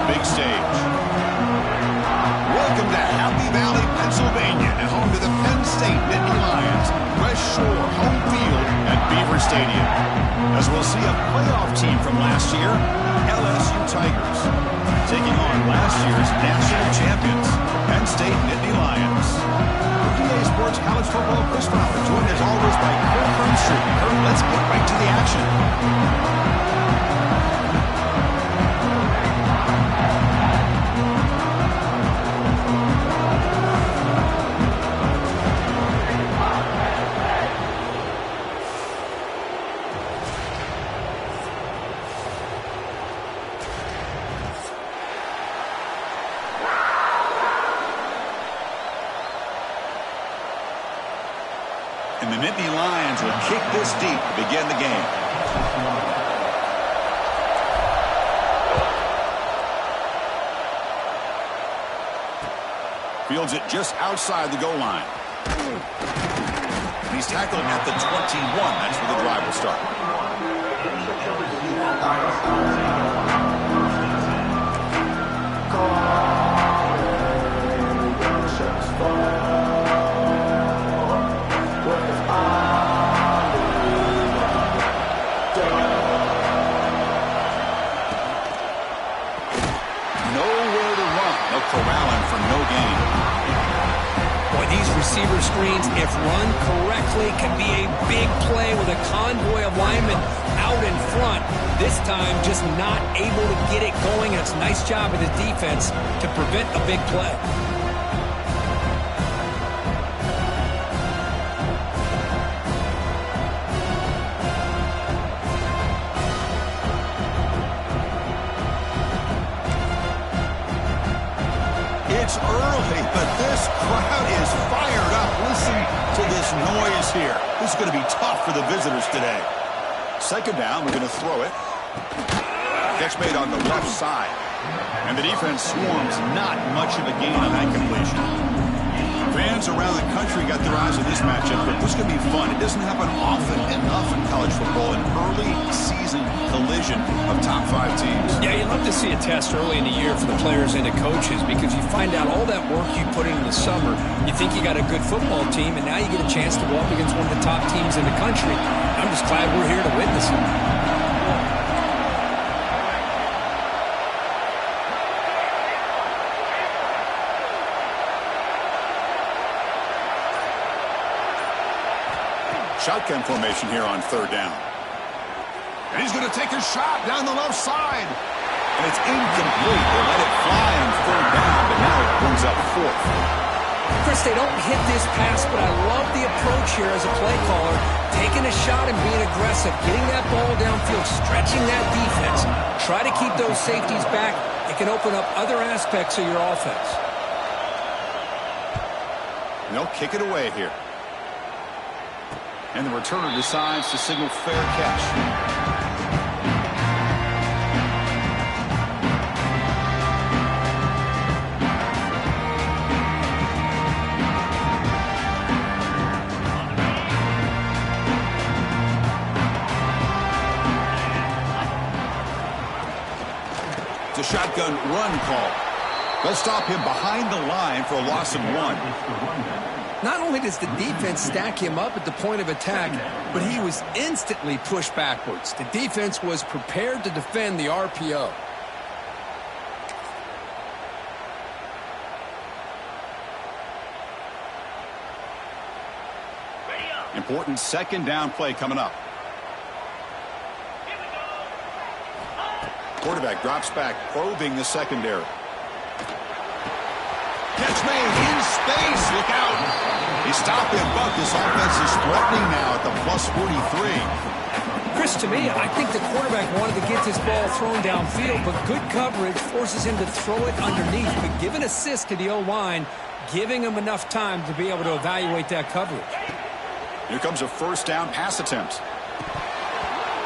big stage. Welcome to Happy Valley, Pennsylvania, and home to the Penn State Nittany Lions, West Shore home field at Beaver Stadium. As we'll see a playoff team from last year, LSU Tigers, taking on last year's national champions, Penn State Nittany Lions. PA Sports College Football Chris Fowler, joined as always by Kurt Burnstreet. Kurt, let's get right to the action. And the Nittany Lions will kick this deep to begin the game. Fields it just outside the goal line. And he's tackled at the 21. That's where the drive will start. Corralling for no gain. Boy, these receiver screens, if run correctly, can be a big play with a convoy of linemen out in front. This time, just not able to get it going. It's a nice job of the defense to prevent a big play. It's early, but this crowd is fired up. Listen to this noise here. This is going to be tough for the visitors today. Second down, we're going to throw it. Catch made on the left side. And the defense swarms, not much of a gain on that completion. Fans around the country got their eyes on this matchup, but this is going to be fun. It doesn't happen often enough in college football, an early season collision of top 5 teams. Yeah, you'd love to see a test early in the year for the players and the coaches, because you find out all that work you put in the summer. You think you got a good football team, and now you get a chance to go up against one of the top teams in the country. I'm just glad we're here to witness it. Shotgun formation here on third down. And he's going to take a shot down the left side. And it's incomplete. They let it fly on third down, but now it brings up fourth. Chris, they don't hit this pass, but I love the approach here as a play caller. Taking a shot and being aggressive, getting that ball downfield, stretching that defense. Try to keep those safeties back. It can open up other aspects of your offense. And they'll kick it away here. And the returner decides to signal fair catch. It's a shotgun run call. They'll stop him behind the line for a loss of 1. Not only does the defense stack him up at the point of attack, but he was instantly pushed backwards. The defense was prepared to defend the RPO. Important second down play coming up. Quarterback drops back, probing the secondary. Catch made in space. Look out. He stopped him, but this offense is threatening now at the plus 43. Chris, to me, I think the quarterback wanted to get this ball thrown downfield, but good coverage forces him to throw it underneath. But give an assist to the O-line, giving him enough time to be able to evaluate that coverage. Here comes a first down pass attempt.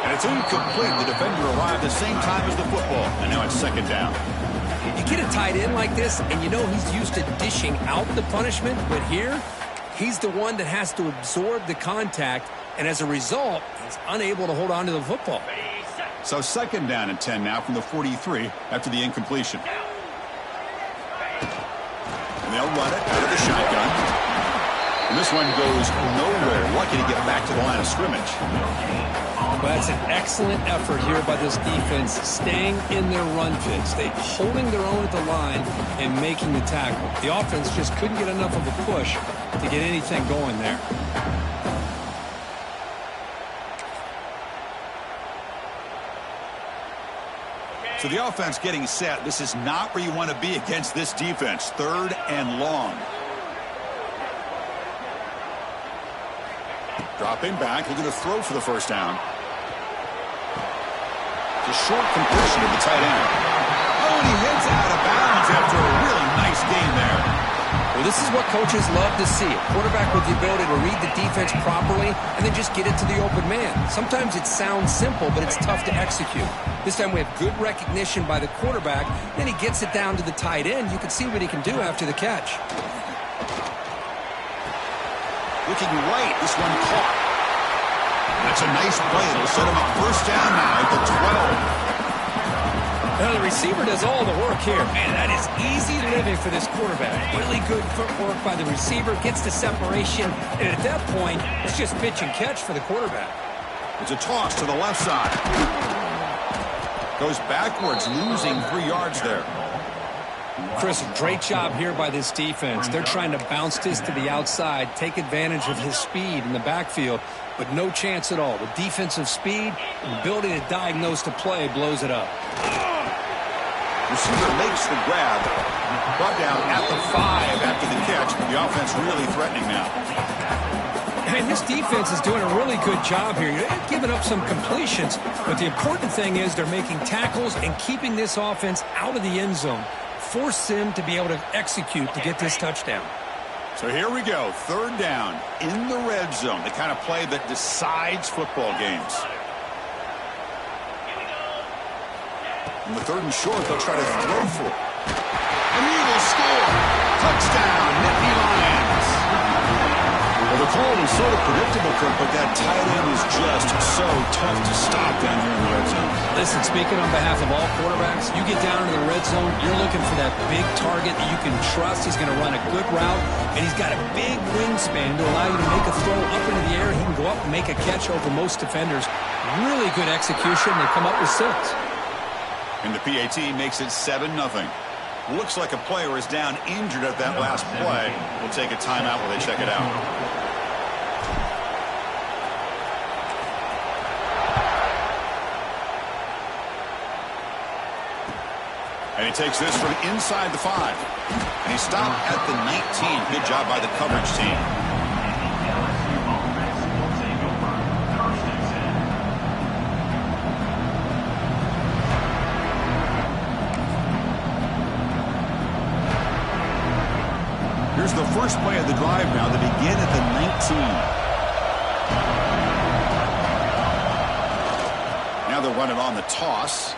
And it's incomplete. The defender arrived the same time as the football. And now it's second down. You get a tight end like this, and you know he's used to dishing out the punishment, but here, he's the one that has to absorb the contact, and as a result, he's unable to hold on to the football. So second down and 10 now from the 43 after the incompletion. And they'll run it out of the shotgun. And this one goes nowhere. Lucky to get back to the line of scrimmage. Well, that's an excellent effort here by this defense, staying in their run fix. They holding their own at the line and making the tackle. The offense just couldn't get enough of a push to get anything going there. So the offense getting set. This is not where you want to be against this defense. Third and long. Dropping back, looking to throw for the first down. The short completion to the tight end. Oh, and he heads out of bounds after a really nice game there. Well, this is what coaches love to see. A quarterback with the ability to read the defense properly and then just get it to the open man. Sometimes it sounds simple, but it's tough to execute. This time we have good recognition by the quarterback. Then he gets it down to the tight end. You can see what he can do after the catch. Looking right, this one caught. That's a nice play. It'll set him up first down now at the 12. Now the receiver does all the work here. Man, that is easy living for this quarterback. Really good footwork by the receiver. Gets the separation. And at that point, it's just pitch and catch for the quarterback. It's a toss to the left side. Goes backwards, losing 3 yards there. Chris, great job here by this defense. They're trying to bounce this to the outside, take advantage of his speed in the backfield, but no chance at all. The defensive speed and ability to diagnose the play blows it up. Receiver makes the grab. Brought down at the 5 after the catch. The offense really threatening now. And this defense is doing a really good job here. They're giving up some completions, but the important thing is they're making tackles and keeping this offense out of the end zone. Force them to be able to execute to get this touchdown. So here we go. Third down in the red zone. The kind of play that decides football games. In the third and short, they'll try to throw for it. And he will score. Touchdown, Nittany Lions. Well, the call was sort of predictable, Kirk, but that tight end is just so tough to stop down here in the red zone. Listen, speaking on behalf of all quarterbacks, you get down into the red zone, you're looking for that big target that you can trust. He's going to run a good route, and he's got a big wingspan to allow you to make a throw up into the air. He can go up and make a catch over most defenders. Really good execution. They come up with 6. And the PAT makes it 7-0. Looks like a player is down injured at that last play. We'll take a timeout while they check it out. And he takes this from inside the 5. And he stopped at the 19. Good job by the coverage team. Here's the first play of the drive now. They begin at the 19. Now they'll run it on the toss.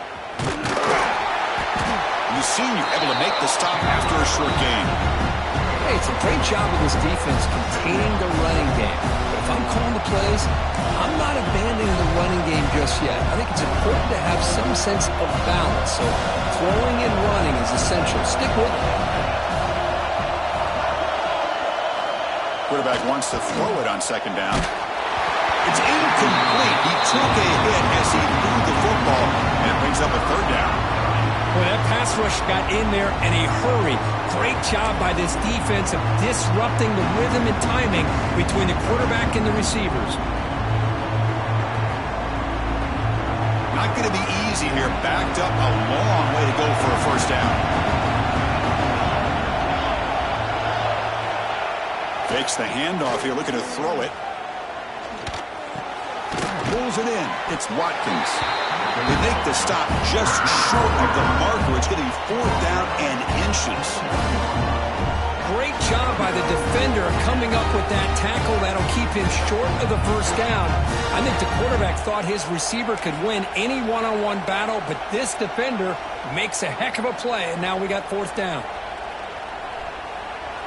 The senior able to make the stop after a short game. Hey, it's a great job of this defense containing the running game. But if I'm calling the plays, I'm not abandoning the running game just yet. I think it's important to have some sense of balance. So throwing and running is essential. Stick with it. Quarterback wants to throw it on second down. It's incomplete. He took a hit as he threw the football. And it brings up a third down. Well, that pass rush got in there in a hurry. Great job by this defense of disrupting the rhythm and timing between the quarterback and the receivers. Not going to be easy here. Backed up a long way to go for a first down. Fakes the handoff here, looking to throw it. Pulls it in. It's Watkins. They make the stop just short of the marker. It's going to be 4th down and inches. Great job by the defender coming up with that tackle that'll keep him short of the first down. I think the quarterback thought his receiver could win any one-on-one battle, but this defender makes a heck of a play, and now we got 4th down.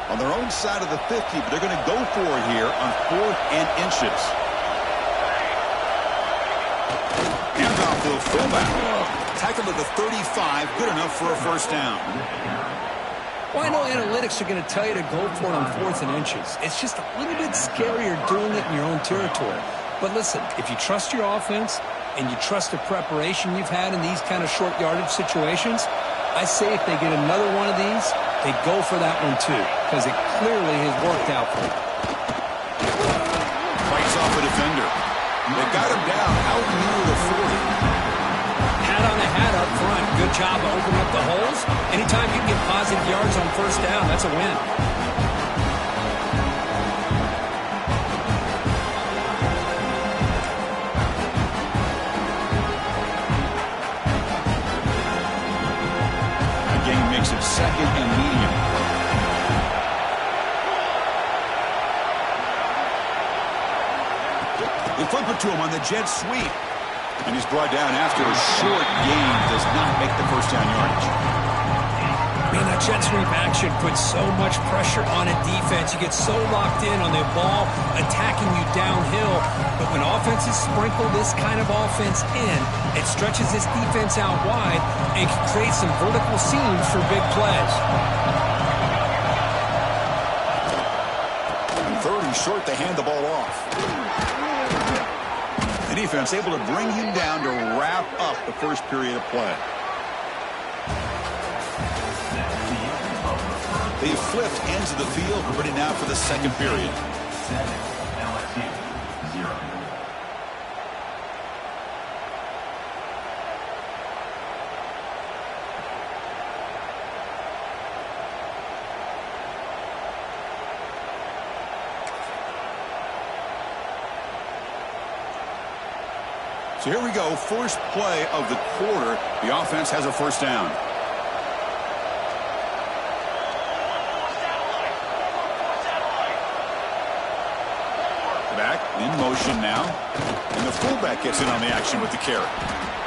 On their own side of the 50, but they're going to go for it here on 4th and inches. Handoff to the fullback. Tackled at the 35, good enough for a first down. Well, I know analytics are going to tell you to go for it on 4th and inches. It's just a little bit scarier doing it in your own territory. But listen, if you trust your offense and you trust the preparation you've had in these kind of short yardage situations, I say if they get another one of these, they go for that one too, because it clearly has worked out for them. Fights off a defender. They got him down out near the 40. Hat on a hat up front. Good job of opening up the holes. Anytime you can get positive yards on first down, that's a win. That game makes it 2nd and medium. They flip it to him on the jet sweep. And he's brought down after a short gain. Does not make the first down yardage. Man, that jet sweep action puts so much pressure on a defense. You get so locked in on the ball attacking you downhill. But when offenses sprinkle this kind of offense in, it stretches this defense out wide and can create some vertical seams for big plays. And 30 short to hand the ball off. The defense able to bring him down to wrap up the first period of play. They flipped ends of the field. We're ready now for the second period. So here we go, first play of the quarter. The offense has a first down. Back in motion now. And the fullback gets in on the action with the carry.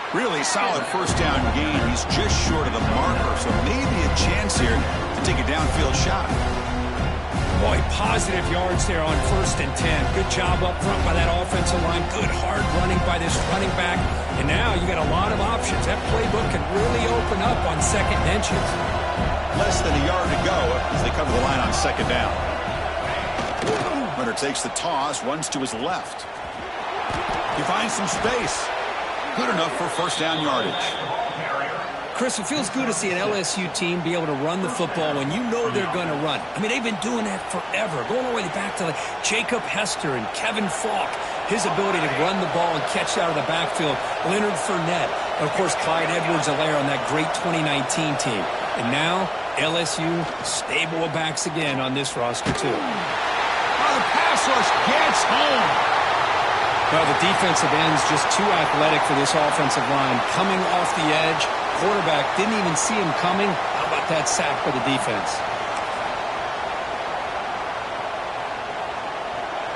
Really solid first down gain. He's just short of the marker, so maybe a chance here to take a downfield shot. Boy, positive yards there on 1st and 10. Good job up front by that offensive line. Good hard running by this running back. And now you got a lot of options. That playbook can really open up on 2nd and inches. Less than a yard to go as they cover the line on 2nd down. Runner takes the toss, runs to his left. He finds some space. Good enough for first down yardage. Chris, it feels good to see an LSU team be able to run the football when you know they're going to run. I mean, they've been doing that forever, going all the way back to like Jacob Hester and Kevin Falk. His ability to run the ball and catch out of the backfield. Leonard Fournette. And of course, Clyde Edwards-Helaire on that great 2019 team. And now, LSU stable of backs again on this roster, too. Oh, the pass rush gets home. Well, the defensive end's just too athletic for this offensive line. Coming off the edge. Quarterback didn't even see him coming. How about that sack by the defense?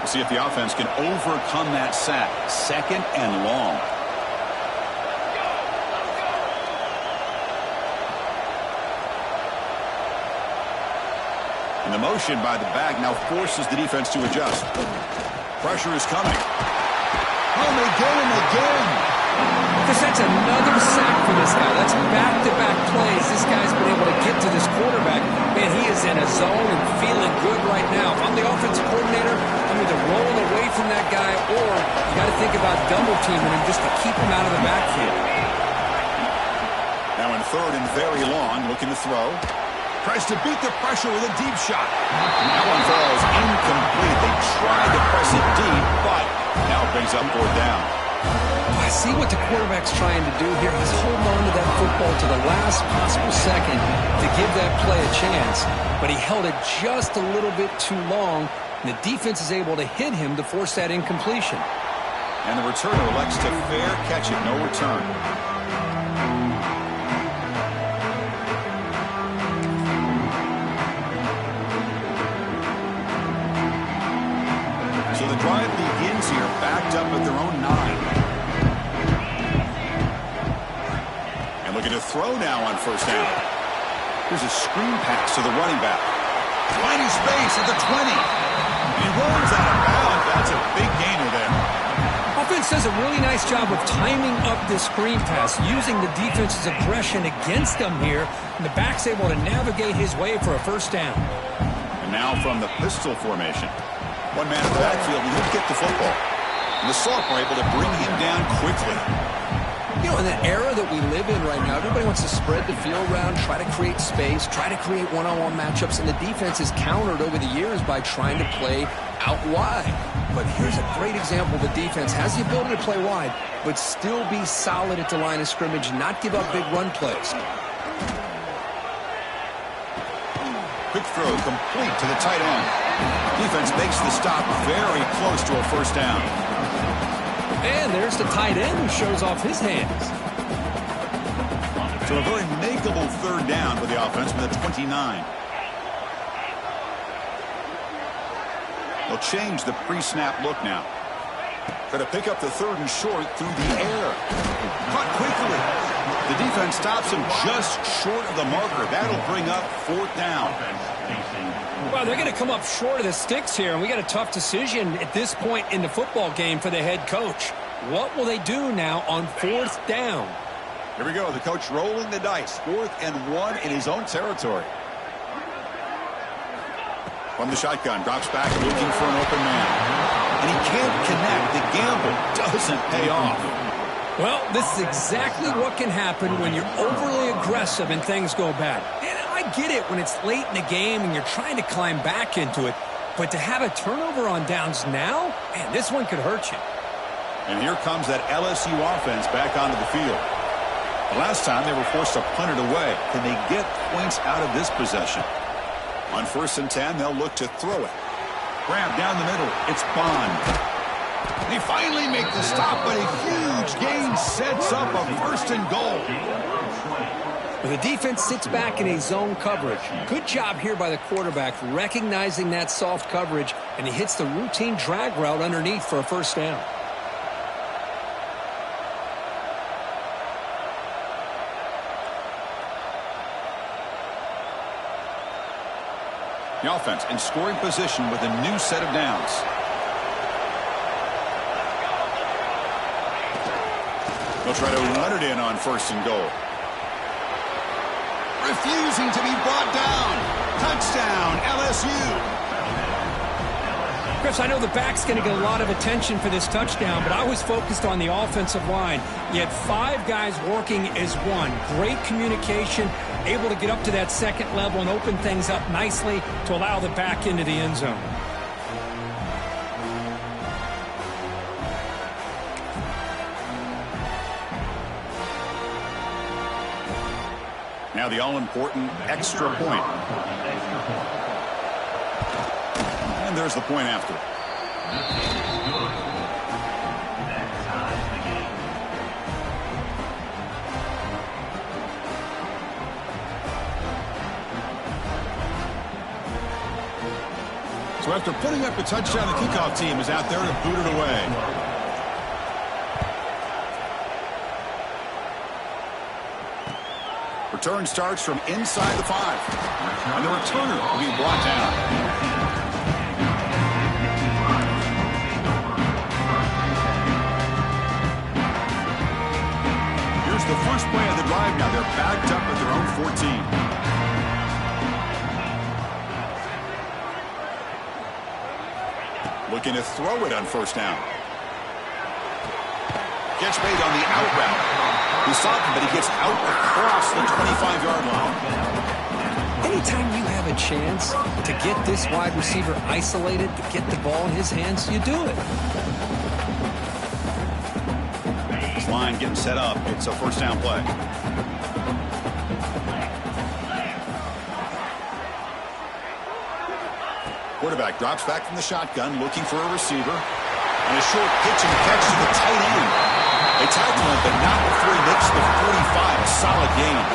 We'll see if the offense can overcome that sack. 2nd and long. And the motion by the back now forces the defense to adjust. Pressure is coming. Oh, they get him again. Because that's another sack for this guy. That's back-to-back plays. This guy's been able to get to this quarterback. Man, he is in a zone and feeling good right now. If I'm the offensive coordinator, I'm either rolling away from that guy or you got to think about double-teaming him just to keep him out of the backfield. Now in 3rd and very long, looking to throw. Tries to beat the pressure with a deep shot. That one falls incomplete. They tried to press it deep, but now it brings up 4th down. I see what the quarterback's trying to do here. He's holding on to that football to the last possible second to give that play a chance. But he held it just a little bit too long, and the defense is able to hit him to force that incompletion. And the returner elects to fair catch it, no return. So the drive begins here, backed up at their own 9. And looking to throw now on 1st down. Here's a screen pass to the running back. Finding space at the 20. He rolls out of bounds. That's a big gainer there. offense does a really nice job of timing up this screen pass, using the defense's aggression against them here, and the back's able to navigate his way for a first down. And now from the pistol formation. One man in the backfield, and he'll get the football. And the Soft were able to bring him down quickly. You know, in the era that we live in right now, everybody wants to spread the field around, try to create space, try to create one-on-one matchups, and the defense is countered over the years by trying to play out wide. But here's a great example. The defense has the ability to play wide, but still be solid at the line of scrimmage, not give up big run plays. Quick throw complete to the tight end. Defense makes the stop very close to a first down. And there's the tight end who shows off his hands. So a very makeable third down for the offense with a 29. They'll change the pre-snap look now. Going to pick up the third and short through the air. Caught quickly. The defense stops him just short of the marker. That'll bring up fourth down. Well, they're going to come up short of the sticks here, and we got a tough decision at this point in the football game for the head coach. What will they do now on fourth down? Here we go. The coach rolling the dice. 4th and 1 in his own territory. From the shotgun, drops back looking for an open man. And he can't connect. The gamble doesn't pay off. Well, this is exactly what can happen when you're overly aggressive and things go bad. And I get it when it's late in the game and you're trying to climb back into it. But to have a turnover on downs now, man, this one could hurt you. And here comes that LSU offense back onto the field. The last time they were forced to punt it away. Can they get points out of this possession? On 1st and 10, they'll look to throw it. Grab down the middle. It's Bond. They finally make the stop, but a huge gain sets up a 1st and goal. The defense sits back in a zone coverage. Good job here by the quarterback recognizing that soft coverage, and he hits the routine drag route underneath for a first down. The offense in scoring position with a new set of downs. They'll try to run it in on 1st and goal. Refusing to be brought down. Touchdown, LSU. Chris, I know the back's going to get a lot of attention for this touchdown, but I was focused on the offensive line. You had 5 guys working as one. Great communication, able to get up to that second level and open things up nicely to allow the back into the end zone. Now the all-important extra point. And there's the point after. So after putting up a touchdown, the kickoff team is out there to boot it away. Return starts from inside the 5. And the returner will be brought down. Here's the first play of the drive now. They're backed up at their own 14. Looking to throw it on 1st down. Catch made on the out route. He saw him, but he gets out across the 25-yard line. Anytime you have a chance to get this wide receiver isolated, to get the ball in his hands, you do it. This line getting set up. It's a 1st down play. Quarterback drops back from the shotgun, looking for a receiver. And a short pitch and catch to the tight end. They tackle him, but not before he makes the 45. A solid gain.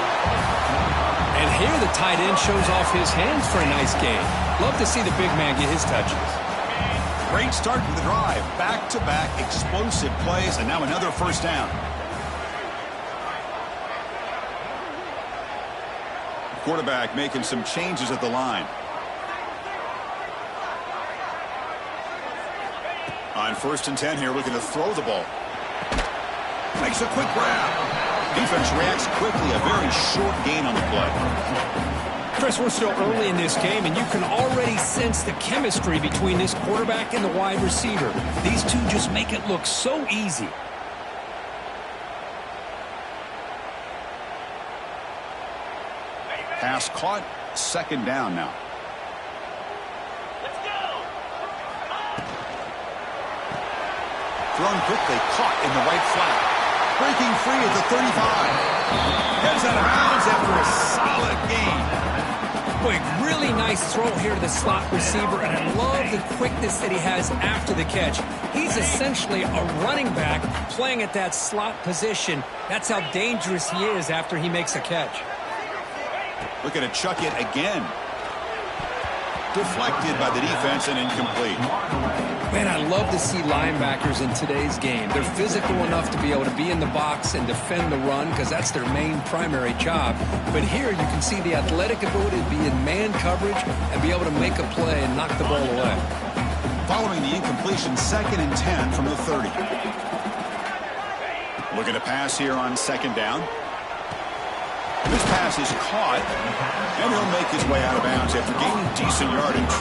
And here the tight end shows off his hands for a nice gain. Love to see the big man get his touches. Great start to the drive. Back-to-back explosive plays, and now another 1st down. Quarterback making some changes at the line. On 1st and 10 here, looking to throw the ball. Makes a quick grab. Defense reacts quickly. A very short gain on the play. Chris, we're still early in this game, and you can already sense the chemistry between this quarterback and the wide receiver. These two just make it look so easy. Pass caught. 2nd down now. Thrown quickly, caught in the right flat. Breaking free at the 35. Heads out of bounds after a solid gain. Boy, really nice throw here to the slot receiver, and I love the quickness that he has after the catch. He's essentially a running back playing at that slot position. That's how dangerous he is after he makes a catch. Looking to chuck it again. Deflected by the defense and incomplete. Man, I love to see linebackers in today's game. They're physical enough to be able to be in the box and defend the run because that's their main primary job. But here you can see the athletic ability to be in man coverage and be able to make a play and knock the ball away. Following the incompletion, 2nd and 10 from the 30. Looking to pass here on 2nd down. This pass is caught, and he'll make his way out of bounds after gaining decent yardage.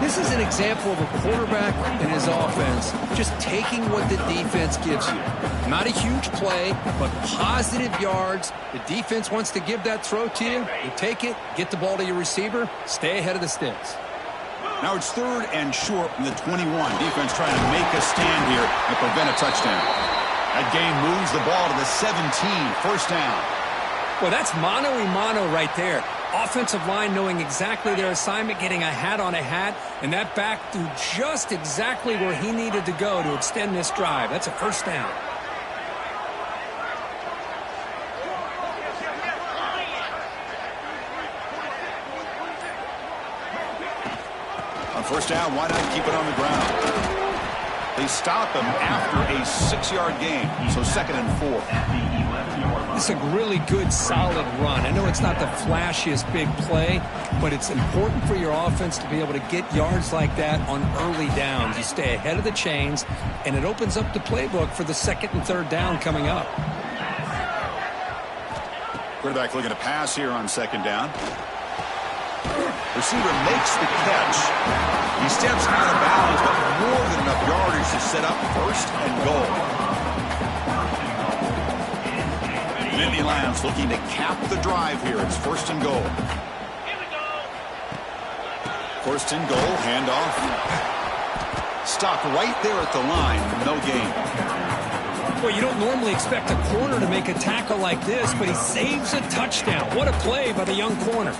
This is an example of a quarterback and his offense just taking what the defense gives you. Not a huge play, but positive yards. The defense wants to give that throw to you. You take it, get the ball to your receiver, stay ahead of the sticks. Now it's 3rd and short from the 21. Defense trying to make a stand here and prevent a touchdown. That gain moves the ball to the 17. 1st down. Well, that's mano-a-mano right there. Offensive line knowing exactly their assignment, getting a hat on a hat, and that back threw just exactly where he needed to go to extend this drive. That's a 1st down. On 1st down, why not keep it on the ground? They stop him after a 6-yard gain, so 2nd and 4. It's a really good, solid run. I know it's not the flashiest big play, but it's important for your offense to be able to get yards like that on early downs. You stay ahead of the chains, and it opens up the playbook for the 2nd and 3rd down coming up. Quarterback looking to pass here on 2nd down. Receiver makes the catch. He steps out of bounds, but more than enough yardage to set up 1st and goal. Indy Lions looking to cap the drive here. It's 1st and goal. 1st and goal, handoff. Stop right there at the line. No gain. Well, you don't normally expect a corner to make a tackle like this, but he saves a touchdown. What a play by the young corner.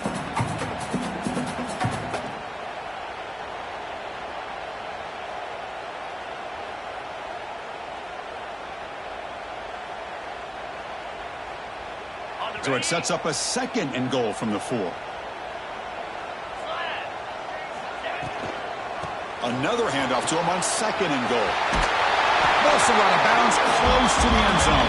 So it sets up a 2nd and goal from the 4. Another handoff to him on 2nd and goal. Also out of bounds, close to the end zone.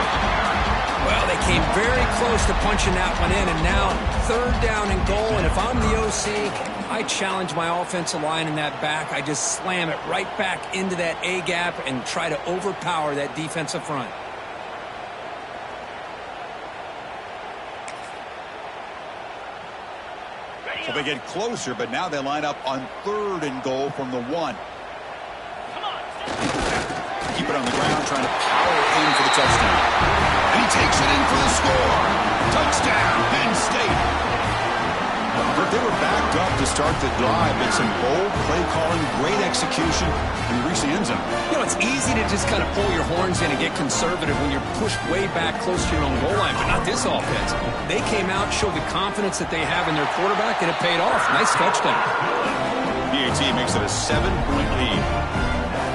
Well, they came very close to punching that one in, and now 3rd down and goal. And if I'm the OC, I challenge my offensive line in that back. I just slam it right back into that A-gap and try to overpower that defensive front. So they get closer, but now they line up on 3rd and goal from the 1. Keep it on the ground, trying to power in for the touchdown. And he takes it in for the score. Touchdown, Penn State. But they were backed up to start the drive. It's some bold play calling, great execution, and reach the end zone. You know, it's easy to just kind of pull your horns in and get conservative when you're pushed way back close to your own goal line, but not this offense. They came out, showed the confidence that they have in their quarterback, and it paid off. Nice touchdown. PAT makes it a 7-point lead.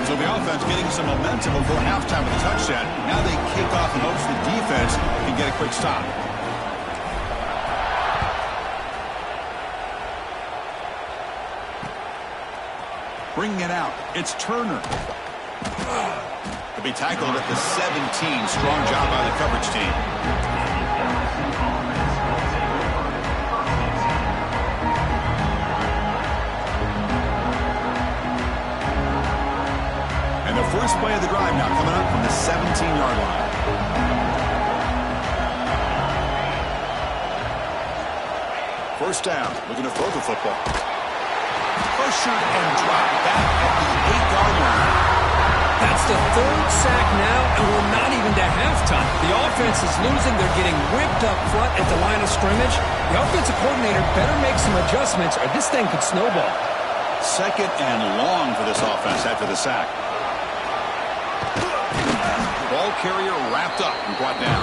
So the offense getting some momentum before halftime with a touchdown. Now they kick off in hopes the defense can get a quick stop. Bringing it out, it's Turner. To be tackled at the 17. Strong job by the coverage team. Last play of the drive now coming up from the 17-yard line. First down, looking to throw the football. Pressured and dropped back at the 8-yard line. That's the third sack now, and we're not even to halftime. The offense is losing. They're getting whipped up front at the line of scrimmage. The offensive coordinator better make some adjustments or this thing could snowball. Second and long for this offense after the sack. Ball carrier wrapped up and brought down.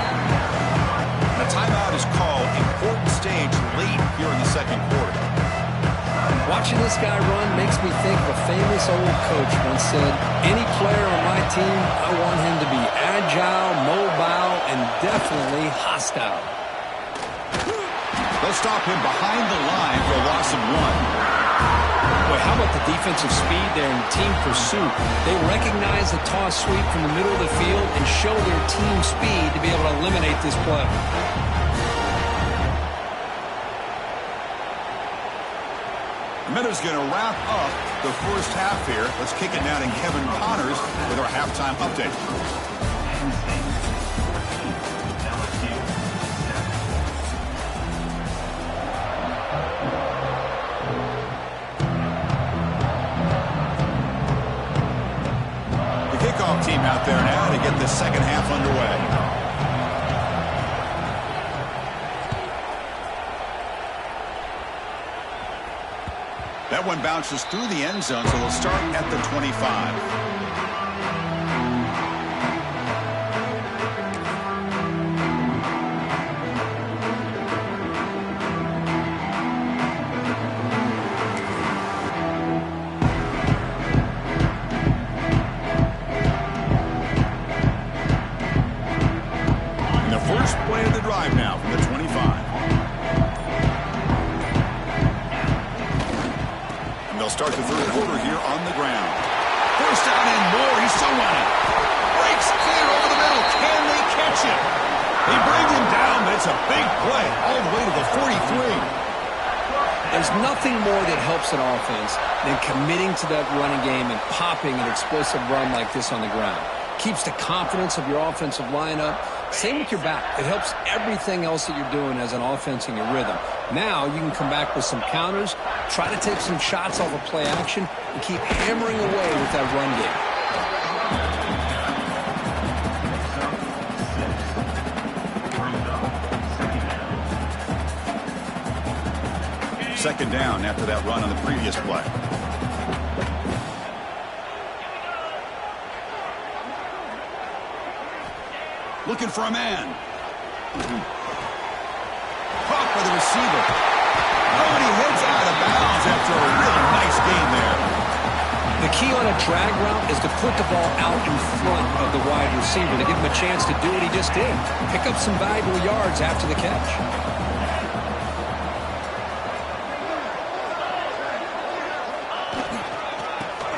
The timeout is called. Important stage late here in the second quarter. Watching this guy run makes me think of a famous old coach once said, any player on my team, I want him to be agile, mobile, and definitely hostile. They'll stop him behind the line for a loss of 1. Boy, how about the defensive speed there in team pursuit? They recognize the toss sweep from the middle of the field and show their team speed to be able to eliminate this play. Minutes going to wrap up the first half here. Let's kick it down to Kevin Connors with our halftime update. The kickoff team out there now to get the second half underway. That one bounces through the end zone, so they'll start at the 25. And the first play of the drive now from the 25. They'll start the third quarter here on the ground. First down and more. He's so running. Breaks clear over the middle. Can they catch him? They bring him down, but it's a big play all the way to the 43. There's nothing more that helps an offense than committing to that running game and popping an explosive run like this on the ground. Keeps the confidence of your offensive lineup. Same with your back. It helps everything else that you're doing as an offense in your rhythm. Now you can come back with some counters, try to take some shots off of play action, and keep hammering away with that run game. Second down after that run on the previous play. Looking for a man. Caught by the receiver. Oh, and he heads out of bounds after a really nice gain there. The key on a drag route is to put the ball out in front of the wide receiver to give him a chance to do what he just did. Pick up some valuable yards after the catch.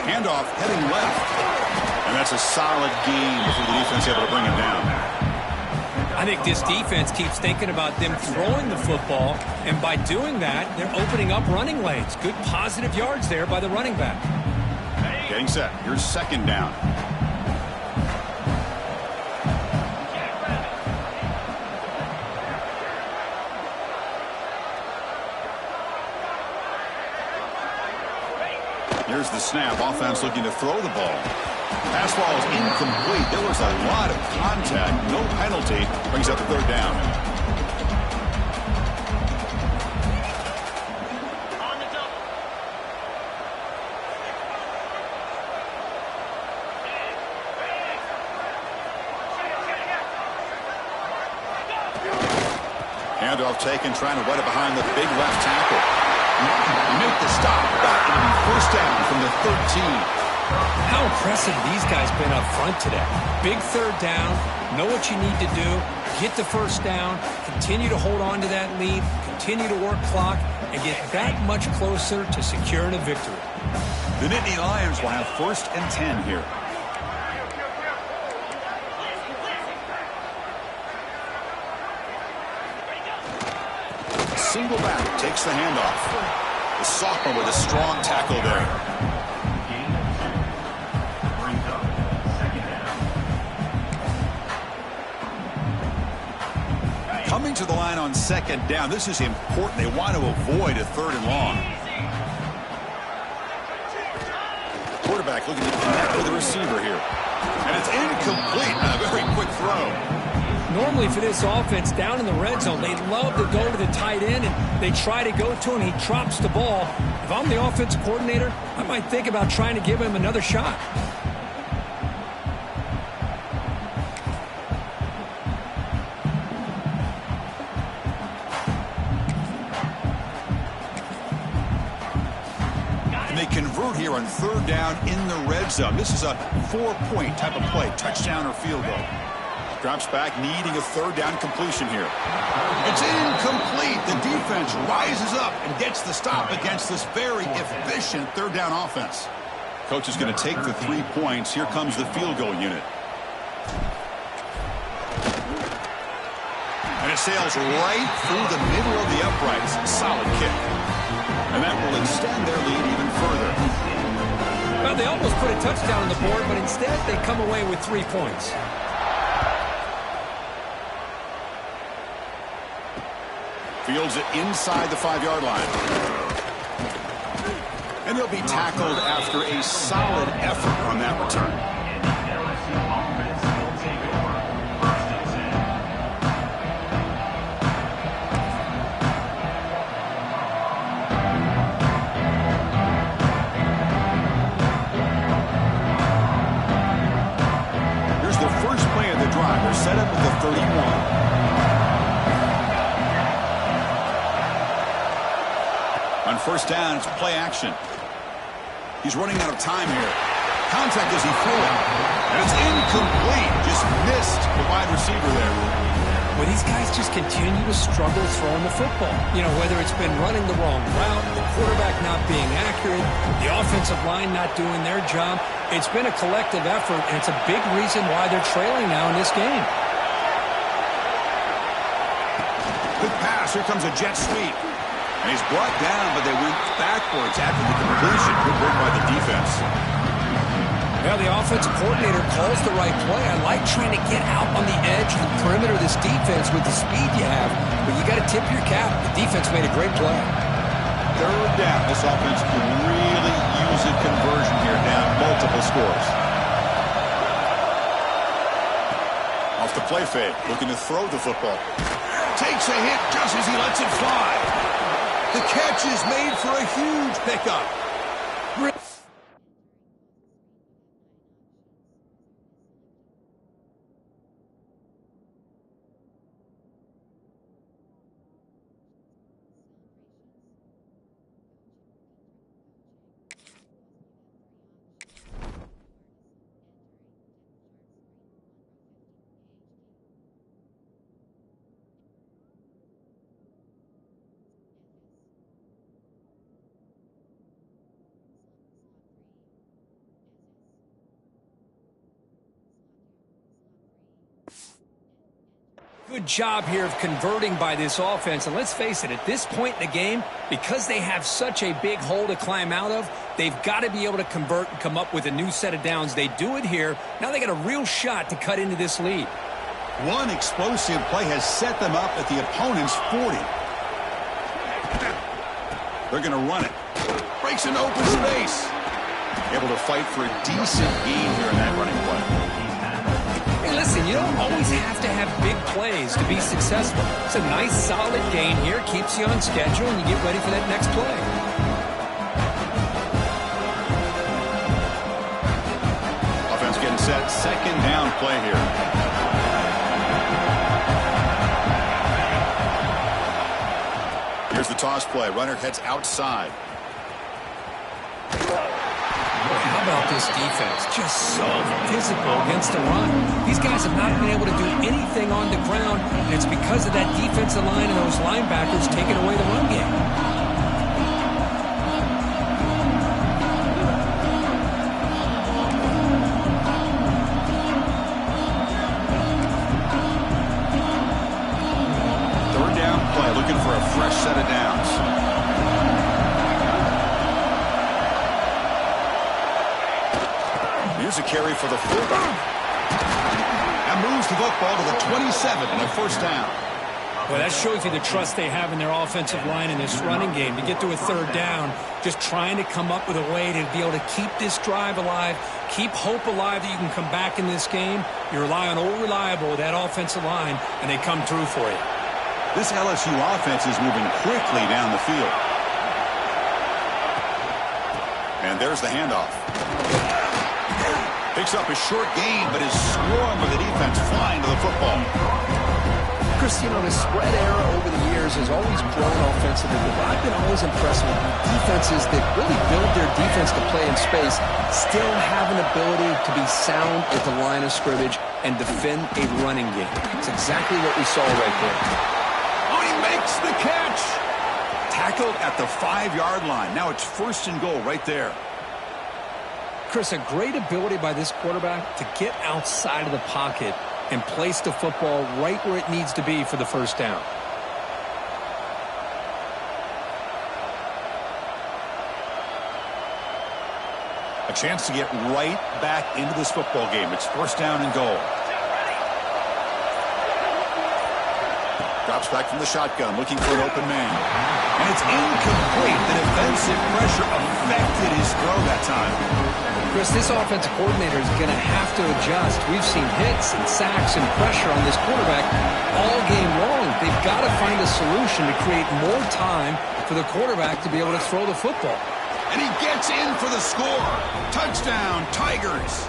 Handoff heading left. And that's a solid gain before the defense able to bring him down. I think this defense keeps thinking about them throwing the football, and by doing that, they're opening up running lanes. Good positive yards there by the running back. Getting set. Here's second down. Here's the snap. Offense looking to throw the ball. Pass ball is incomplete. There was a lot of contact. No penalty. Brings up the third down. Handoff taken, trying to run it behind the big left tackle. You make the stop, but it'll be first down from the 13. How impressive these guys been up front today. Big third down, know what you need to do, get the first down, continue to hold on to that lead, continue to work clock, and get that much closer to securing a victory. The Nittany Lions will have first and 10 here. Single back takes the handoff. The sophomore with a strong tackle there. to the line on second down. This is important. They want to avoid a 3rd and long. Quarterback looking to connect with the receiver here. And it's incomplete on a very quick throw. Normally for this offense, down in the red zone, they love to go to the tight end, and they try to go to him. He drops the ball. If I'm the offensive coordinator, I might think about trying to give him another shot. They convert here on 3rd down in the red zone. This is a 4-point type of play, touchdown or field goal. Drops back, needing a 3rd down completion here. It's incomplete. The defense rises up and gets the stop against this very efficient 3rd down offense. Coach is going to take the 3 points. Here comes the field goal unit. And it sails right through the middle of the uprights. Solid kick. And that will extend their lead even further. Well, they almost put a touchdown on the board, but instead they come away with 3 points. Fields it inside the 5-yard line. And they'll be tackled after a solid effort on that return. They're set up at the 31. On 1st down, it's play action. He's running out of time here. Contact as he threw it. And it's incomplete. Just missed the wide receiver there. Well, these guys just continue to struggle throwing the football. You know, whether it's been running the wrong route, the quarterback not being accurate, the offensive line not doing their job. It's been a collective effort, and it's a big reason why they're trailing now in this game. Good pass. Here comes a jet sweep. And he's brought down, but they went backwards after the completion. Good work by the defense. Well, the offensive coordinator calls the right play. I like trying to get out on the edge of the perimeter of this defense with the speed you have, but you got to tip your cap. The defense made a great play. 3rd down. This offense can really use a conversion here, down multiple scores. Off the play fake, looking to throw the football. Takes a hit just as he lets it fly. The catch is made for a huge pickup. Good job here of converting by this offense. And let's face it, at this point in the game, because they have such a big hole to climb out of, they've got to be able to convert and come up with a new set of downs. They do it here. Now they got a real shot to cut into this lead. One explosive play has set them up at the opponent's 40. They're going to run it. Breaks into open space. Able to fight for a decent gain here in that running play. Hey, listen, you don't always have to have big plays to be successful. It's a nice, solid gain here. Keeps you on schedule, and you get ready for that next play. Offense getting set. 2nd down play here. Here's the toss play. Runner heads outside. How about this defense? Just so physical against the run. These guys have not been able to do anything on the ground, and it's because of that defensive line and those linebackers taking away the run game. Third down play, looking for a fresh set of downs. Here's a carry for the fullback. And moves the football to the 27 and a 1st down. Well, that shows you the trust they have in their offensive line in this running game. To get to a third down, just trying to come up with a way to be able to keep this drive alive, keep hope alive that you can come back in this game. You rely on old reliable, that offensive line, and they come through for you. This LSU offense is moving quickly down the field. And there's the handoff. Picks up a short gain, but is swarmed with the defense flying to the football. Chris, you know, the spread era over the years has always grown offensively, but I've been always impressed with defenses that really build their defense to play in space, still have an ability to be sound at the line of scrimmage and defend a running game. It's exactly what we saw right there. Oh, he makes the catch. Tackled at the 5-yard line. Now it's 1st and goal right there. Chris, a great ability by this quarterback to get outside of the pocket and place the football right where it needs to be for the first down. A chance to get right back into this football game. It's 1st down and goal. Drops back from the shotgun, looking for an open man. And it's incomplete. The defensive pressure affected his throw that time. Chris, this offensive coordinator is going to have to adjust. We've seen hits and sacks and pressure on this quarterback all game long. They've got to find a solution to create more time for the quarterback to be able to throw the football. And he gets in for the score. Touchdown, Tigers.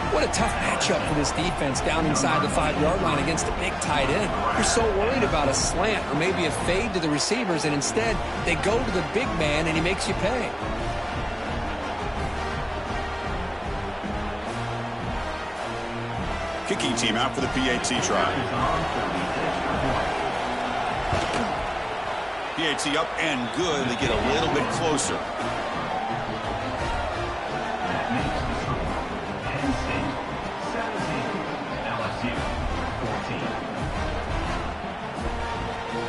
What a tough matchup for this defense down inside the 5-yard line against a big tight end. You're so worried about a slant or maybe a fade to the receivers, and instead they go to the big man and he makes you pay. Kicking team out for the PAT try. PAT up and good. They get a little bit closer.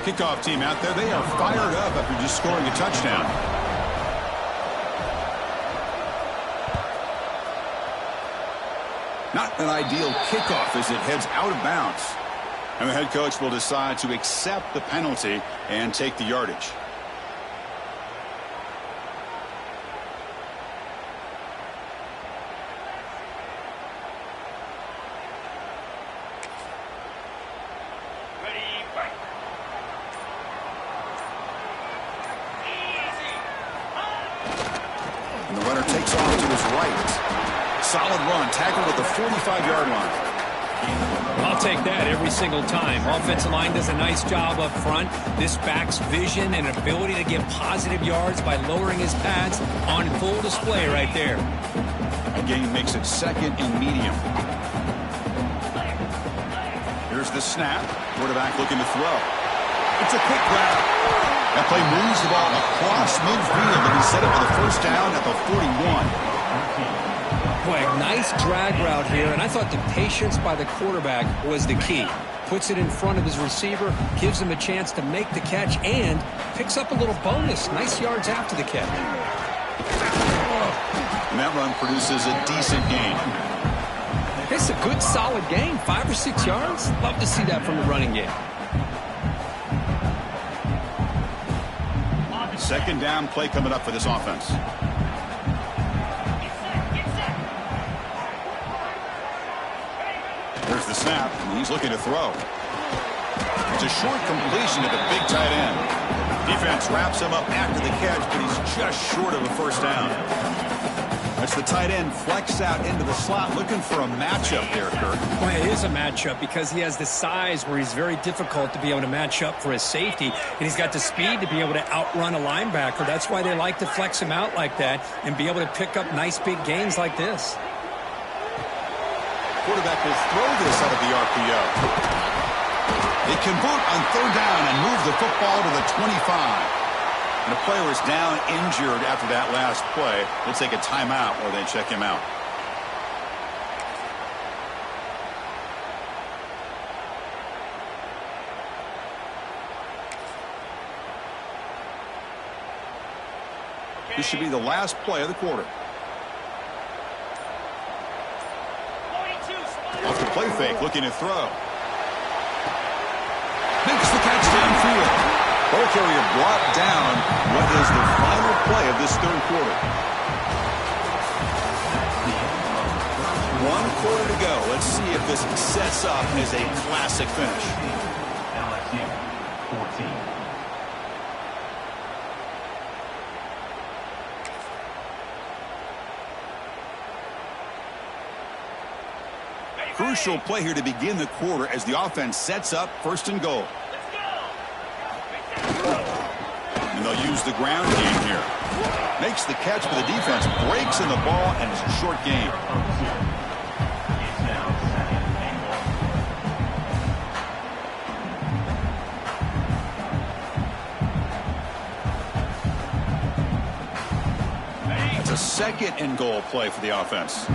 Kickoff team out there. They are fired up after just scoring a touchdown. Not an ideal kickoff as it heads out of bounds. And the head coach will decide to accept the penalty and take the yardage. And the runner takes off to his right. Solid run, tackled at the 45-yard line. I'll take that every single time. Offensive line does a nice job up front. This back's vision and ability to get positive yards by lowering his pads on full display right there. A gain makes it 2nd and medium. Here's the snap. Quarterback looking to throw. It's a quick grab. That play moves the ball across midfield and he's set up for the 1st down at the 41. Boy, nice drag route here, and I thought the patience by the quarterback was the key. Puts it in front of his receiver, gives him a chance to make the catch, and picks up a little bonus. Nice yards after the catch. And that run produces a decent gain. It's a good, solid gain. 5 or 6 yards. Love to see that from the running game. 2nd down play coming up for this offense. There's the snap, and he's looking to throw. It's a short completion to the big tight end. Defense wraps him up after the catch, but he's just short of a 1st down. That's the tight end flexed out into the slot, looking for a matchup there, Kirk. Well, it is a matchup because he has the size where he's very difficult to be able to match up for his safety, and he's got the speed to be able to outrun a linebacker. That's why they like to flex him out like that and be able to pick up nice big gains like this. Quarterback will throw this out of the RPO. They convert on 3rd down and move the football to the 25. And the player is down injured after that last play. We'll take a timeout while they check him out. This should be the last play of the quarter. Off the play fake, looking to throw. Makes the catch downfield. Ball carrier brought down. What is the final play of this third quarter? 1 quarter to go. Let's see if this sets up as a classic finish. LSU 14. Crucial play here to begin the quarter as the offense sets up 1st and goal. And they'll use the ground game here. Makes the catch for the defense, breaks in the ball, and it's a short game. It's a 2nd and goal play for the offense.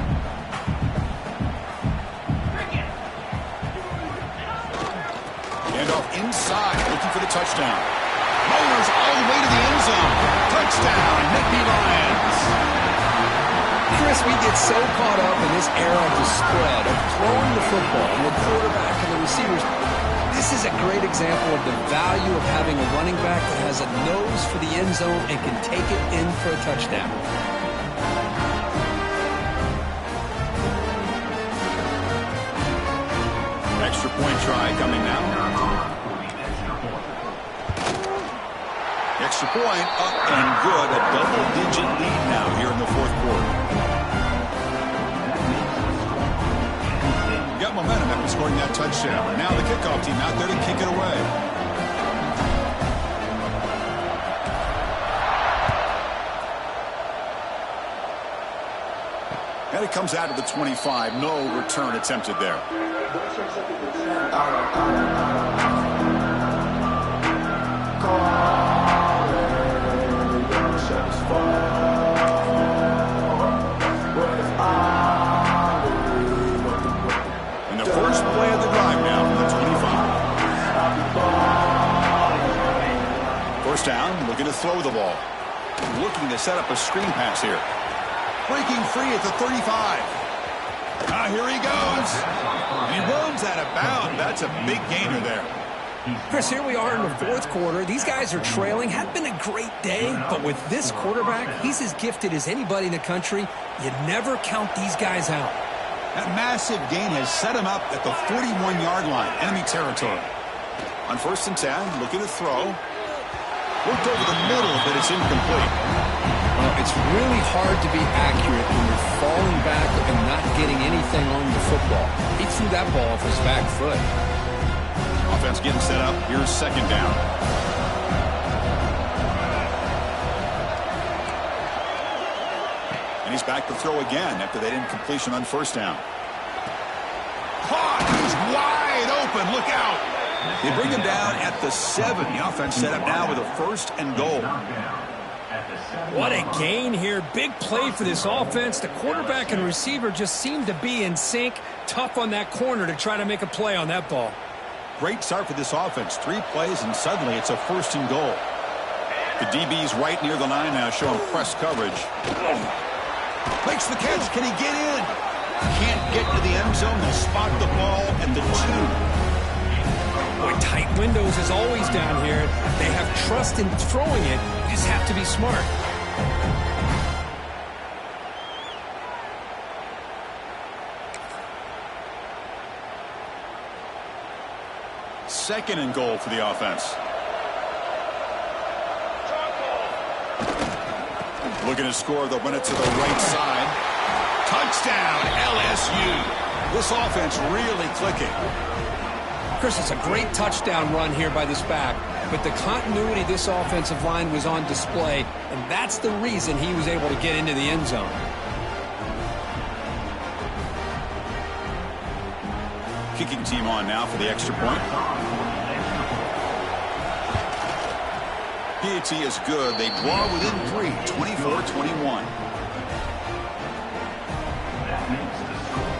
Handoff inside, looking for the touchdown. Motors all the way to the end zone. Touchdown, Nittany Lions. Chris, we get so caught up in this era of the spread, of throwing the football, and the quarterback and the receivers. This is a great example of the value of having a running back that has a nose for the end zone and can take it in for a touchdown. Extra point try coming now. Extra point up and good. A double-digit lead now here in the 4th quarter. Got momentum after scoring that touchdown. Now the kickoff team out there to kick it away. And it comes out of the 25. No return attempted there. And the first play of the drive now from the 25. First down, looking to throw the ball. Looking to set up a screen pass here. Breaking free at the 35. Here he goes. And he runs out of bounds. That's a big gainer there. Chris, here we are in the 4th quarter. These guys are trailing. Had been a great day, but with this quarterback, he's as gifted as anybody in the country. You never count these guys out. That massive gain has set him up at the 41-yard line, enemy territory. On 1st and 10, looking to throw. Worked over the middle, but it's incomplete. Well, it's really hard to be accurate when you're falling back and not getting anything on the football. He threw that ball off his back foot. Offense getting set up. Here's 2nd down. And he's back to throw again after that incompletion on 1st down. Caught. He's wide open. Look out. They bring him down at the 7. The offense set up now with a 1st and goal. What a gain here. Big play for this offense. The quarterback and receiver just seem to be in sync. Tough on that corner to try to make a play on that ball. Great start for this offense. 3 plays, and suddenly it's a 1st and goal. The DB's right near the line now, showing press coverage. Makes the catch. Can he get in? Can't get to the end zone. They'll spot the ball at the 2. Boy, tight windows is always down here. They have trust in throwing it. You just have to be smart. Second and goal for the offense. Looking to score. They'll run it to the right side. Touchdown, LSU. This offense really clicking. Chris, it's a great touchdown run here by this back, but the continuity of this offensive line was on display, and that's the reason he was able to get into the end zone. Kicking team on now for the extra point. PAT is good. They draw within 3, 24-21. That makes the score.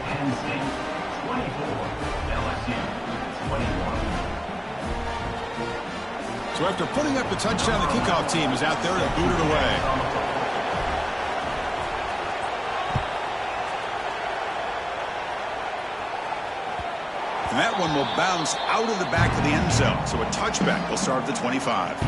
Penn State 24, LSU 21. So after putting up the touchdown, the kickoff team is out there to boot it away. And that one will bounce out of the back of the end zone. So a touchback will start at the 25.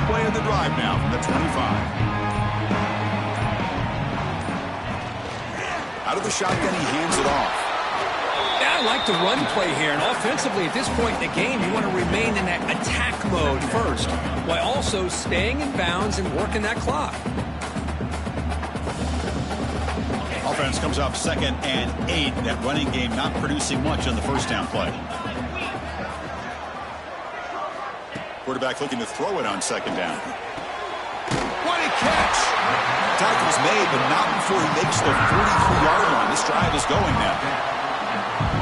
Play of the drive now from the 25. Out of the shotgun, he hands it off. Yeah, I like the run play here. And offensively, at this point in the game, you want to remain in that attack mode first, while also staying in bounds and working that clock. Offense comes up 2nd and 8. That running game not producing much on the first down play. Quarterback looking to throw it on 2nd down. What a catch! Tackle's made, but not before he makes the 43-yard line. This drive is going now.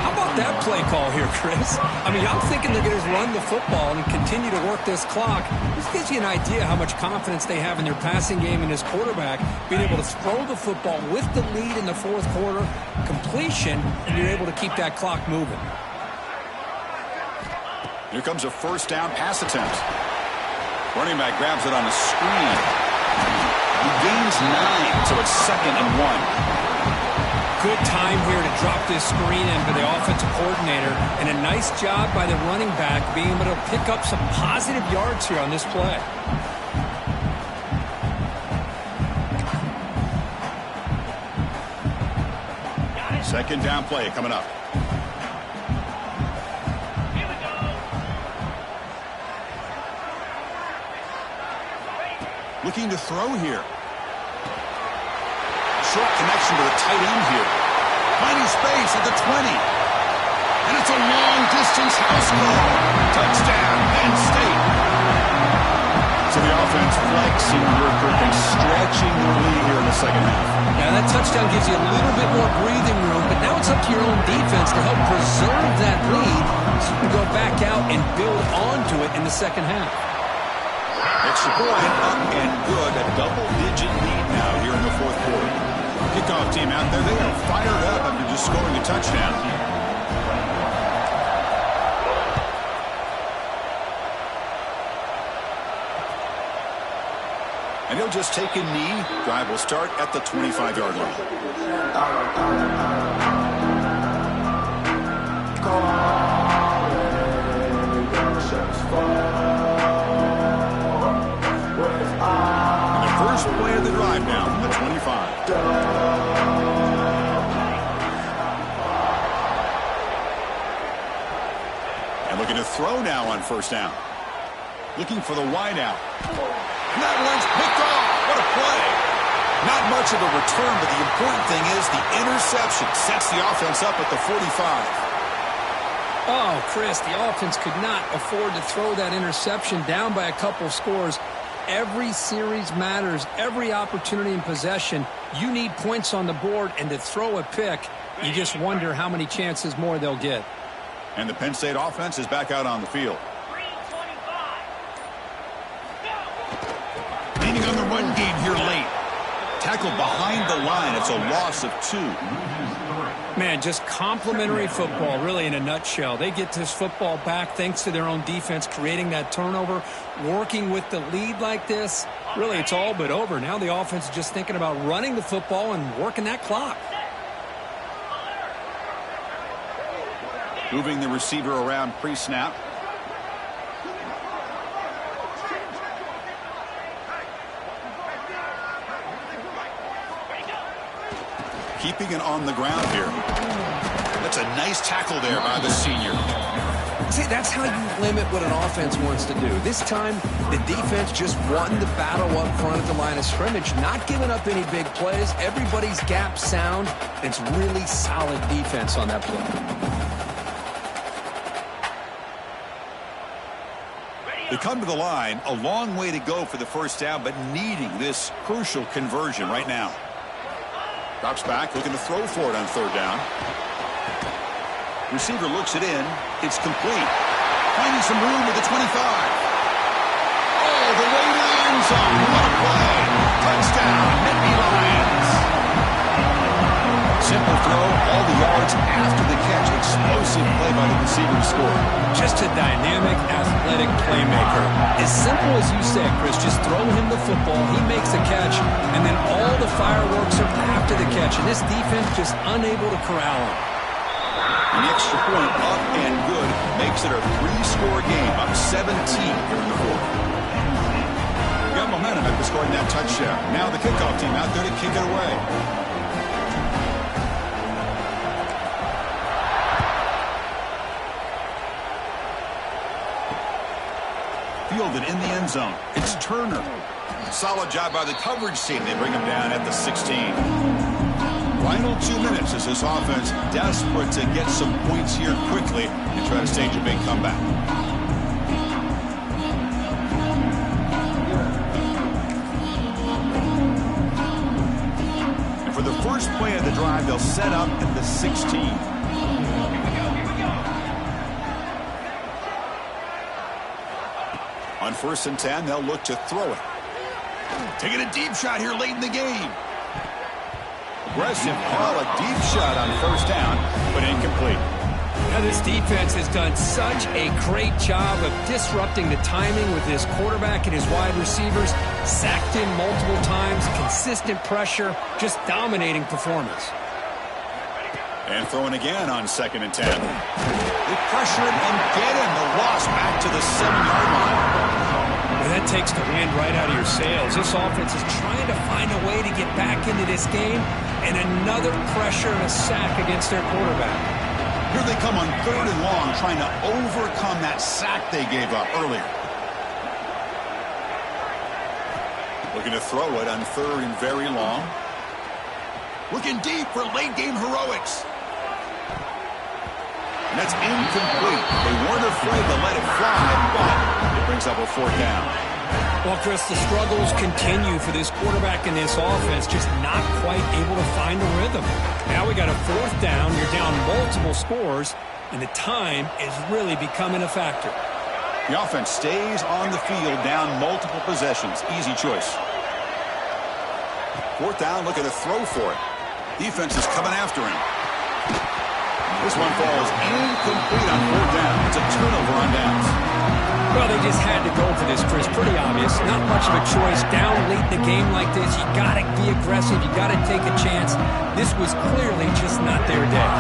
How about that play call here, Chris? I mean, I'm thinking they're going to run the football and continue to work this clock. This gives you an idea how much confidence they have in their passing game and his quarterback being able to throw the football with the lead in the 4th quarter, completion, and you're able to keep that clock moving. Here comes a first down pass attempt. Running back grabs it on a screen. He gains 9, so it's 2nd and 1. Good time here to drop this screen in for the offensive coordinator, and a nice job by the running back being able to pick up some positive yards here on this play. Second down play coming up. Looking to throw here. Short connection to the tight end here. Finding space at the 20. And it's a long-distance house call. Touchdown, Penn State. So the offense flexing real quick and stretching their lead here in the second half. Now that touchdown gives you a little bit more breathing room, but now it's up to your own defense to help preserve that lead so you can go back out and build onto it in the second half. Extra point up and good. A double-digit lead now here in the 4th quarter. Kickoff team out there. They are fired up after just scoring a touchdown. And he'll just take a knee. Drive will start at the 25-yard line. First play of the drive now from the 25. And looking to throw now on first down. Looking for the wide out. And that one's picked off. What a play. Not much of a return, but the important thing is the interception sets the offense up at the 45. Oh, Chris, the offense could not afford to throw that interception down by a couple scores. Every series matters. Every opportunity in possession, you need points on the board, and to throw a pick, you just wonder how many chances more they'll get. And the Penn State offense is back out on the field. Leaning on the run game here late. Tackle tackle behind the line. It's a loss of 2. Man, just complimentary football, really, in a nutshell. They get this football back thanks to their own defense, creating that turnover, working with the lead like this. Really, it's all but over. Now the offense is just thinking about running the football and working that clock. Moving the receiver around pre-snap. Keeping it on the ground here. That's a nice tackle there by the senior. See, that's how you limit what an offense wants to do. This time, the defense just won the battle up front at the line of scrimmage, not giving up any big plays. Everybody's gap sound. It's really solid defense on that play. They come to the line, a long way to go for the first down, but needing this crucial conversion right now. Drops back, looking to throw for it on 3rd down. Receiver looks it in. It's complete. Finding some room with the 25. All the way to the end zone. What a play. Touchdown, Nittany Lions. Simple throw, all the yards after the catch. Explosive play by the receiver to score. Just a dynamic, athletic playmaker. As simple as you said, Chris, just throw him the football, he makes the catch, and then all the fireworks are after the catch. And this defense just unable to corral him. An extra point up and good makes it a 3-score game, up 17 here in the 4th. We got momentum after scoring that touchdown. Now the kickoff team out there to kick it away. Fielded in the end zone. It's Turner. Solid job by the coverage team. They bring him down at the 16. Final 2 minutes as this offense desperate to get some points here quickly and try to stage a big comeback. And for the first play of the drive, they'll set up at the 16. On 1st and 10, they'll look to throw it. Taking a deep shot here late in the game. Aggressive call, a deep shot on 1st down, but incomplete. Now this defense has done such a great job of disrupting the timing with his quarterback and his wide receivers. Sacked him multiple times, consistent pressure, just dominating performance. And throwing again on 2nd and 10. They pressure him and get him. The loss back to the 7-yard line. Well, that takes the wind right out of your sails. This offense is trying to find a way to get back into this game, and another pressure and a sack against their quarterback. Here they come on 3rd and long, trying to overcome that sack they gave up earlier. Looking to throw it on 3rd and very long. Looking deep for late-game heroics. And that's incomplete. They weren't afraid to let it fly, but it brings up a 4th down. Well, Chris, the struggles continue for this quarterback in this offense, just not quite able to find the rhythm. Now we got a 4th down. You're down multiple scores, and the time is really becoming a factor. The offense stays on the field, down multiple possessions. Easy choice. 4th down, looking to throw for it. Defense is coming after him. This one falls incomplete on 4th down. It's a turnover on downs. Well, they just had to go for this, Chris. Pretty obvious. Not much of a choice. Down late in the game like this, you got to be aggressive. You got to take a chance. This was clearly just not their day.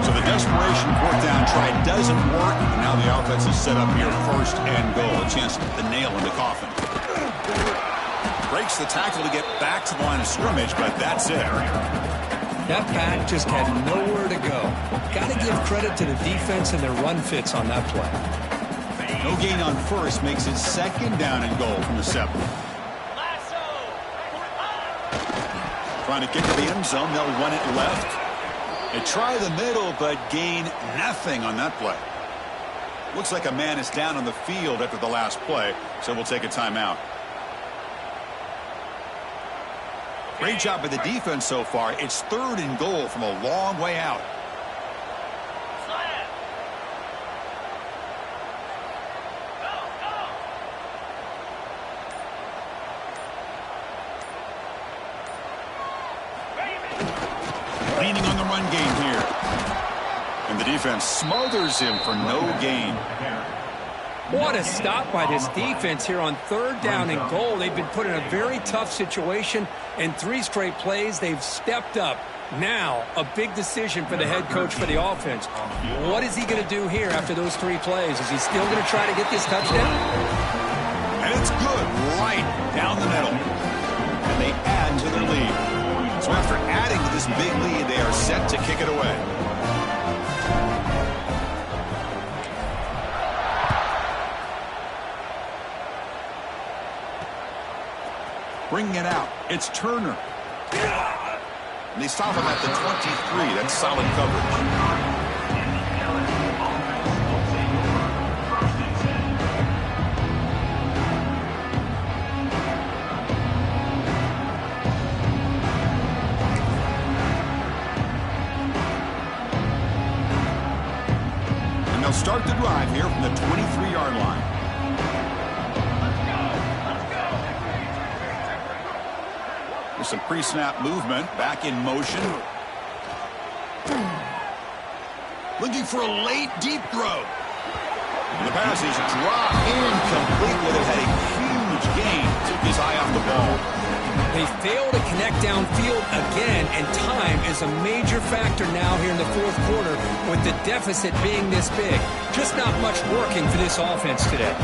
So the desperation 4th down try doesn't work. And now the offense is set up here, 1st and goal. A chance to put the nail in the coffin. Breaks the tackle to get back to the line of scrimmage, but that's it. That pack just had nowhere to go. Got to give credit to the defense and their run fits on that play. No gain on 1st makes it 2nd down and goal from the 7. Trying to get to the end zone. They'll run it left. They try the middle, but gain nothing on that play. Looks like a man is down on the field after the last play, so we'll take a timeout. Great job by the defense so far. It's 3rd and goal from a long way out. leaning on the run game here. And the defense smothers him for no gain. What a stop by this defense here on 3rd down and goal. They've been put in a very tough situation. In 3 straight plays, they've stepped up. Now, a big decision for the head coach for the offense. What is he going to do here after those 3 plays? Is he still going to try to get this touchdown? And it's good, right down the middle. And they add to their lead. So after adding to this big lead, they are set to kick it away. Bringing it out, it's Turner. And they stop him at the 23. That's solid coverage. And they'll start the drive here from the 23-yard line. Some pre-snap movement, back in motion. Looking for a late, deep throw. And the pass is dropped incomplete with it. Had a huge gain. Took his eye off the ball. They fail to connect downfield again, and time is a major factor now here in the 4th quarter with the deficit being this big. Just not much working for this offense today.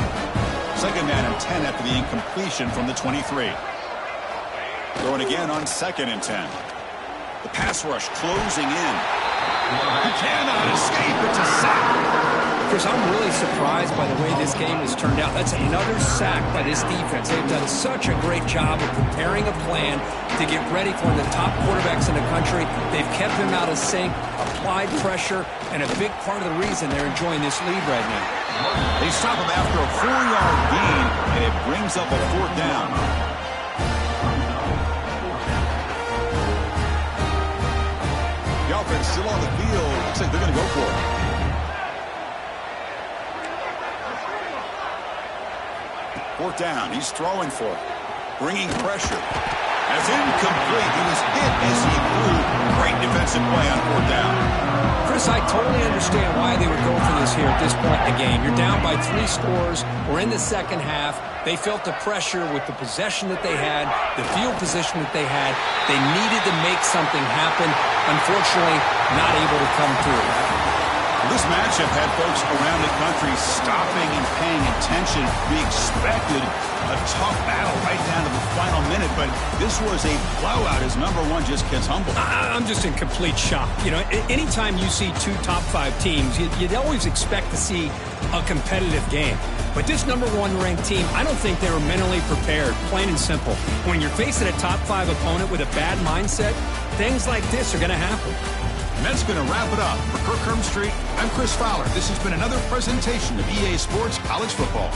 2nd down and 10 after the incompletion from the 23. Going again on 2nd and 10. The pass rush closing in. He cannot escape. It's a sack. Chris, I'm really surprised by the way this game has turned out. That's another sack by this defense. They've done such a great job of preparing a plan to get ready for one of the top quarterbacks in the country. They've kept him out of sync, applied pressure, and a big part of the reason they're enjoying this lead right now. They stop him after a 4-yard gain, and it brings up a 4th down. The offense still on the field. Looks like they're going to go for it. Fourth down. He's throwing for it. Bringing pressure. That's incomplete. He was hit as he threw. Great defensive play on 4th down. Chris, I totally understand why they would go for this here at this point in the game. You're down by 3 scores. We're in the 2nd half. They felt the pressure with the possession that they had, the field position that they had. They needed to make something happen. Unfortunately, not able to come through. This matchup had folks around the country stopping and paying attention. We expected a tough battle right down to the final minute, but this was a blowout as number 1 just gets humbled. I'm just in complete shock. You know, anytime you see 2 top 5 teams, you'd always expect to see a competitive game. But this number 1 ranked team, I don't think they were mentally prepared, plain and simple. When you're facing a top 5 opponent with a bad mindset, things like this are going to happen. And that's going to wrap it up. For Kirk Street, I'm Chris Fowler. This has been another presentation of EA Sports College Football.